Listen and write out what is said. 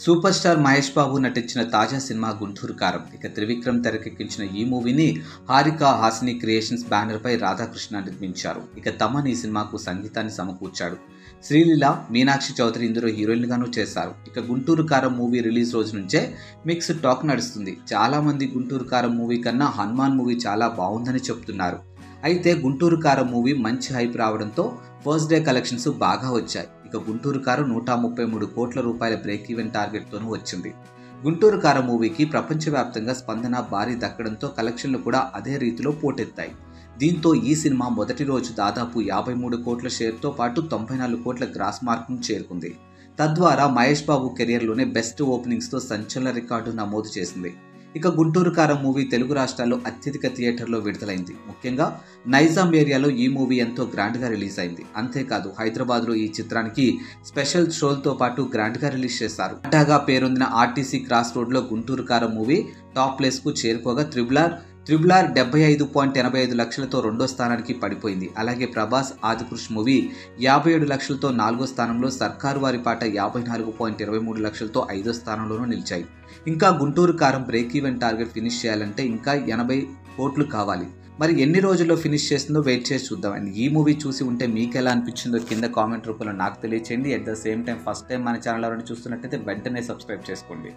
Super star Mahesh Babu నటించిన తాజా cinema Guntur కారం. ఇక త్రివిక్రమ్ తెరకెక్కించిన ఈ మూవీని హారిక హాసిని క్రియేషన్స్ బ్యానర్ పై రాధాకృష్ణ నిర్మించారు. ఇక తమన్ ఈ సినిమాకు సంగీతాన్ని సమకూర్చాడు. శ్రీలీల, మీనాక్షి చౌదరి ఇందులో హీరోయిన్లుగాను చేశారు. ఇక గుంటూరు కారం మూవీ రిలీజ్ రోజు నుంచే మిక్స్డ్ టాక్ నడుస్తుంది. చాలా మంది గుంటూరు కారం మూవీ కన్నా హనుమాన్ మూవీ చాలా బాగుందని చెప్తున్నారు. అయితే గుంటూరు కారం మూవీ మంచి హైప్ రావడంతో ఫస్ట్ డే కలెక్షన్స్ బాగా వచ్చాయి. ఇక గుంటూరు కారం 133 కోట్ల రూపాయల బ్రేక్ ఈవెన్ టార్గెట్తోనూ వచ్చింది. గుంటూరు కారం మూవీకి ప్రపంచవ్యాప్తంగా స్పందన భారీ దక్కడంతో కలెక్షన్లు కూడా అదే రీతిలో పోటెత్తాయి. దీంతో ఈ సినిమా మొదటి రోజు దాదాపు 53 కోట్ల షేర్తో పాటు 94 కోట్ల గ్రాస్ మార్క్ను చేరుకుంది. తద్వారా మహేష్ బాబు కెరియర్లోనే బెస్ట్ ఓపెనింగ్స్తో సంచలన రికార్డు నమోదు చేసింది. ఇక గుంటూరు కారం మూవీ తెలుగు రాష్ట్రాల్లో అత్యధిక థియేటర్లో విడుదలైంది. ముఖ్యంగా నైజాం ఏరియాలో ఈ మూవీ ఎంతో గ్రాండ్గా రిలీజ్ అయింది. అంతేకాదు హైదరాబాద్లో ఈ చిత్రానికి స్పెషల్ షోలతో పాటు గ్రాండ్గా రిలీజ్ చేశారు. అడ్డాగా పేరొందిన ఆర్టీసీ క్రాస్ రోడ్లో గుంటూరు కారం మూవీ టాప్ ప్లేస్కు చేరుకోగా త్రిబుల్ ఆర్ 75.85 లక్షలతో రెండో స్థానానికి పడిపోయింది. అలాగే ప్రభాస్ ఆదిపురుష్ మూవీ 57 లక్షలతో నాలుగో స్థానంలో, సర్కారు వారి పాట 54.23 లక్షలతో ఐదో స్థానంలోనూ నిలిచాయి. ఇంకా గుంటూరు కారం బ్రేక్ ఈవెన్ టార్గెట్ ఫినిష్ చేయాలంటే ఇంకా 80 కోట్లు కావాలి. మరి ఎన్ని రోజుల్లో ఫినిష్ చేస్తుందో వెయిట్ చేసి చూద్దాం. అండ్ ఈ మూవీ చూసి ఉంటే మీకు ఎలా అనిపించిందో కింద కామెంట్ రూపంలో నాకు తెలియచేయండి. At the same time first time మన ఛానల్ ఎవరైనా చూస్తున్నట్టయితే వెంటనే సబ్స్క్రైబ్ చేసుకోండి.